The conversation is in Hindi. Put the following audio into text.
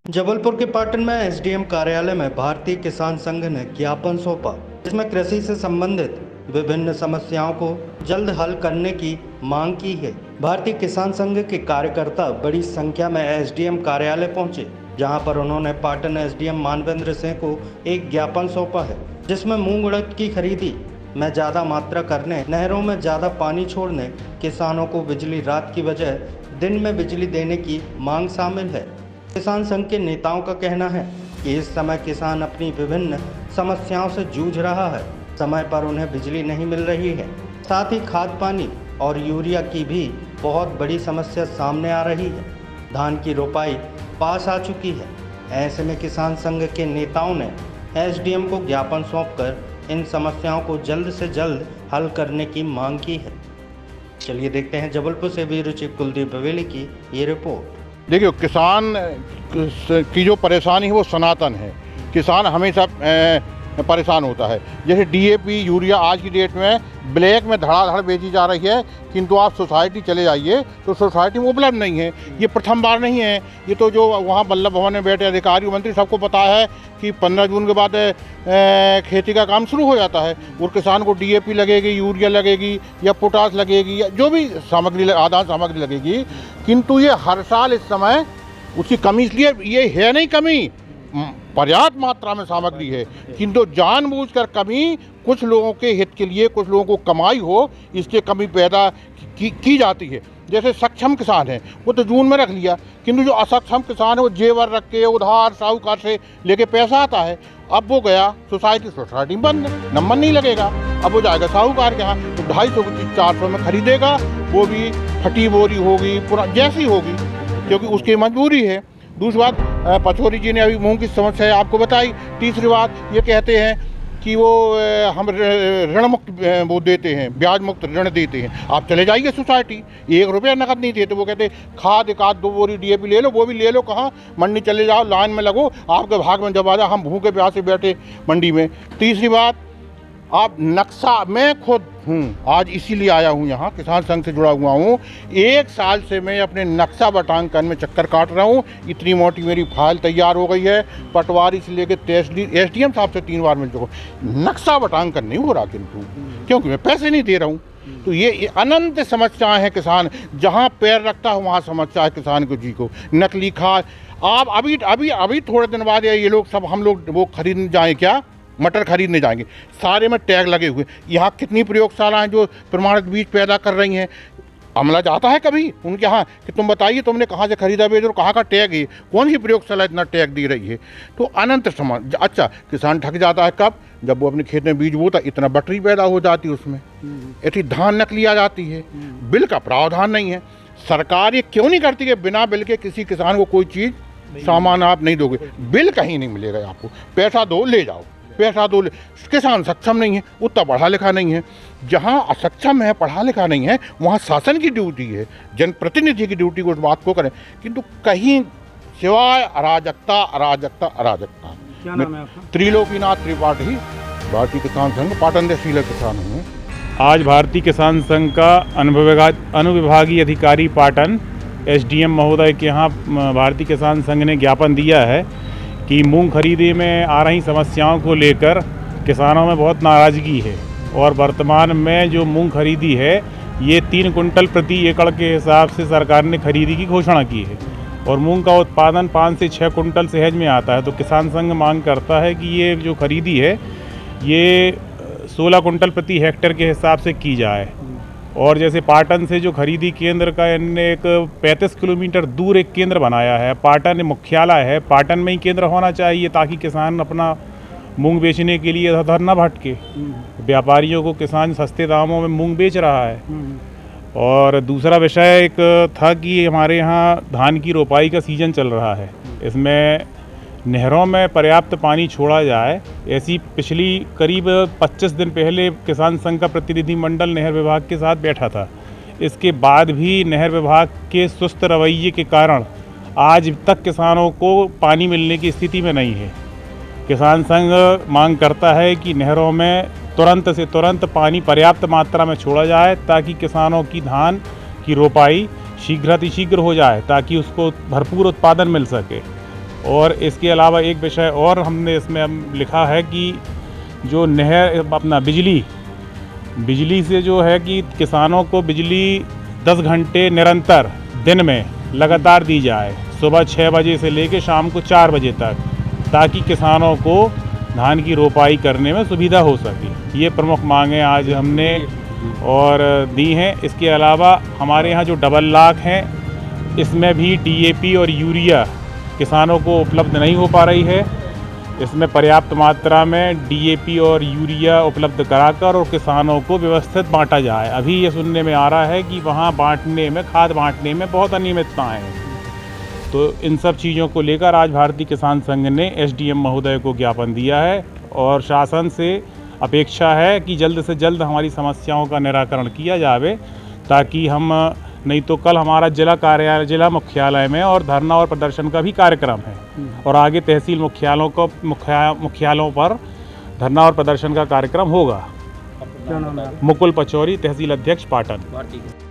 जबलपुर के पाटन में एसडीएम कार्यालय में भारतीय किसान संघ ने ज्ञापन सौंपा, जिसमें कृषि से संबंधित विभिन्न समस्याओं को जल्द हल करने की मांग की है। भारतीय किसान संघ के कार्यकर्ता बड़ी संख्या में एसडीएम कार्यालय पहुंचे, जहां पर उन्होंने पाटन एसडीएम मानवेंद्र सिंह को एक ज्ञापन सौंपा है, जिसमें मूंग उड़द की खरीदी में ज़्यादा मात्रा करने, नहरों में ज़्यादा पानी छोड़ने, किसानों को बिजली रात की बजाय दिन में बिजली देने की मांग शामिल है। किसान संघ के नेताओं का कहना है कि इस समय किसान अपनी विभिन्न समस्याओं से जूझ रहा है। समय पर उन्हें बिजली नहीं मिल रही है, साथ ही खाद पानी और यूरिया की भी बहुत बड़ी समस्या सामने आ रही है। धान की रोपाई पास आ चुकी है। ऐसे में किसान संघ के नेताओं ने एसडीएम को ज्ञापन सौंपकर इन समस्याओं को जल्द से जल्द हल करने की मांग की है। चलिए देखते हैं जबलपुर से ब्यूरो चीफ कुलदीप बवेली की ये रिपोर्ट। देखिए, किसान की जो परेशानी है वो सनातन है। किसान हमेशा परेशान होता है। जैसे डीएपी यूरिया आज की डेट में ब्लैक में धड़ाधड़ बेची जा रही है, किंतु आप सोसाइटी चले जाइए तो सोसाइटी में उपलब्ध नहीं है। ये प्रथम बार नहीं है, ये तो जो वहाँ बल्लभ भवन में बैठे अधिकारी मंत्री सबको पता है कि 15 जून के बाद खेती का काम शुरू हो जाता है और किसान को डीएपी लगेगी, यूरिया लगेगी या पोटास लगेगी या जो भी सामग्री आधार सामग्री लगेगी, किंतु ये हर साल इस समय उसकी कमी, इसलिए ये है नहीं कमी, पर्याप्त मात्रा में सामग्री है, किंतु जानबूझकर कमी कुछ लोगों के हित के लिए, कुछ लोगों को कमाई हो, इसके कमी पैदा की जाती है। जैसे सक्षम किसान है वो तो जून में रख लिया, किंतु जो असक्षम किसान है वो जेवर रख के उधार साहूकार से लेके पैसा आता है। अब वो गया सोसाइटी बंद है, नंबर नहीं लगेगा। अब वो जाएगा साहूकार के यहाँ तो 250 की चीज़ 400 में खरीदेगा, वो भी फटी बोरी होगी, जैसी होगी, क्योंकि उसकी मजबूरी है। दूसरी बात, पचौरी जी ने अभी मूंग की समस्या आपको बताई। तीसरी बात, ये कहते हैं कि वो हम ऋण मुक्त वो देते हैं, ब्याज मुक्त ऋण देते हैं। आप चले जाइए सोसाइटी, 1 रुपया नकद नहीं देते। वो कहते खाद 1-2 बोरी डीएपी ले लो, वो भी ले लो कहाँ, मंडी चले जाओ, लाइन में लगो, आपके भाग में जब आ जाओ, हम भूखे प्यासे बैठे मंडी में। तीसरी बात, आप नक्शा, मैं खुद हूँ, आज इसीलिए आया हूँ यहाँ, किसान संघ से जुड़ा हुआ हूँ। 1 साल से मैं अपने नक्शा बटांकन में चक्कर काट रहा हूँ। इतनी मोटी मेरी फाइल तैयार हो गई है, पटवारी से लेकर तहसील एसडीएम साहब से 3 बार मिल चुका। नक्शा बटांकन नहीं हो रहा, किंतु क्योंकि मैं पैसे नहीं दे रहा हूँ। तो ये अनंत समस्याएं हैं। किसान जहाँ पैर रखता है वहाँ समस्या है किसान को जी को। नकली खाद, आप अभी थोड़े दिन बाद ये लोग सब, हम लोग वो खरीदने जाएँ, क्या मटर खरीदने जाएंगे, सारे में टैग लगे हुए। यहाँ कितनी प्रयोगशाला हैं जो प्रमाणित बीज पैदा कर रही हैं। अमला जाता है कभी उनके यहाँ कि तुम बताइए तुमने कहाँ से खरीदा बीज और कहाँ का टैग है, कौन सी प्रयोगशाला इतना टैग दे रही है। तो अनंत समान। अच्छा, किसान ठग जाता है कब, जब वो अपने खेत में बीज बोता, इतना बटरी पैदा हो जाती है उसमें, ऐसी धान नकली आ जाती है। बिल का प्रावधान नहीं है। सरकार ये क्यों नहीं करती कि बिना बिल के किसी किसान को कोई चीज़ सामान आप नहीं दोगे, बिल कहीं नहीं मिलेगा आपको, पैसा दो ले जाओ, पैसा दो। किसान सक्षम नहीं है, उतना पढ़ा लिखा नहीं है। जहाँ असक्षम है, पढ़ा लिखा नहीं है, वहाँ शासन की ड्यूटी है, जनप्रतिनिधि की ड्यूटी को उस बात को करें, किंतु कहीं सिवाय अराजकता अराजकता अराजकता। क्या नाम है आपका? त्रिलोकीनाथ त्रिपाठी, भारतीय किसान संघ, पाटन तहसील किसान हूँ। आज भारतीय किसान संघ का अनुविभागीय अधिकारी पाटन एसडीएम महोदय के यहाँ भारतीय किसान संघ ने ज्ञापन दिया है कि मूंग खरीदे में आ रही समस्याओं को लेकर किसानों में बहुत नाराज़गी है और वर्तमान में जो मूंग खरीदी है ये 3 कुंटल प्रति एकड़ के हिसाब से सरकार ने खरीदी की घोषणा की है और मूंग का उत्पादन 5 से 6 कुंटल सहज में आता है। तो किसान संघ मांग करता है कि ये जो खरीदी है ये 16 कुंटल प्रति हेक्टेयर के हिसाब से की जाए। और जैसे पाटन से जो खरीदी केंद्र का इनने एक 35 किलोमीटर दूर एक केंद्र बनाया है, पाटन मुख्यालय है, पाटन में ही केंद्र होना चाहिए ताकि किसान अपना मूंग बेचने के लिए इधर न भटके। व्यापारियों को किसान सस्ते दामों में मूंग बेच रहा है। और दूसरा विषय एक था कि हमारे यहाँ धान की रोपाई का सीज़न चल रहा है, इसमें नहरों में पर्याप्त पानी छोड़ा जाए, ऐसी पिछली करीब 25 दिन पहले किसान संघ का प्रतिनिधि मंडल नहर विभाग के साथ बैठा था। इसके बाद भी नहर विभाग के सुस्त रवैये के कारण आज तक किसानों को पानी मिलने की स्थिति में नहीं है। किसान संघ मांग करता है कि नहरों में तुरंत से तुरंत पानी पर्याप्त मात्रा में छोड़ा जाए ताकि किसानों की धान की रोपाई शीघ्रातिशीघ्र हो जाए ताकि उसको भरपूर उत्पादन मिल सके। और इसके अलावा एक विषय और हमने इसमें लिखा है कि जो नहर अपना बिजली से जो है कि किसानों को बिजली 10 घंटे निरंतर दिन में लगातार दी जाए, सुबह 6 बजे से लेकर शाम को 4 बजे तक, ताकि किसानों को धान की रोपाई करने में सुविधा हो सके। ये प्रमुख मांगें आज हमने और दी हैं। इसके अलावा हमारे यहाँ जो डबल लाख हैं, इसमें भी DAP और यूरिया किसानों को उपलब्ध नहीं हो पा रही है। इसमें पर्याप्त मात्रा में DAP और यूरिया उपलब्ध कराकर और किसानों को व्यवस्थित बांटा जाए। अभी ये सुनने में आ रहा है कि वहाँ खाद बांटने में बहुत अनियमितताएँ हैं। तो इन सब चीज़ों को लेकर आज भारतीय किसान संघ ने SDM महोदय को ज्ञापन दिया है और शासन से अपेक्षा है कि जल्द से जल्द हमारी समस्याओं का निराकरण किया जावे, ताकि हम नहीं तो कल हमारा जिला मुख्यालय में और धरना और प्रदर्शन का भी कार्यक्रम है और आगे तहसील मुख्यालयों पर धरना और प्रदर्शन का कार्यक्रम होगा। मुकुल पचौरी, तहसील अध्यक्ष, पाटन।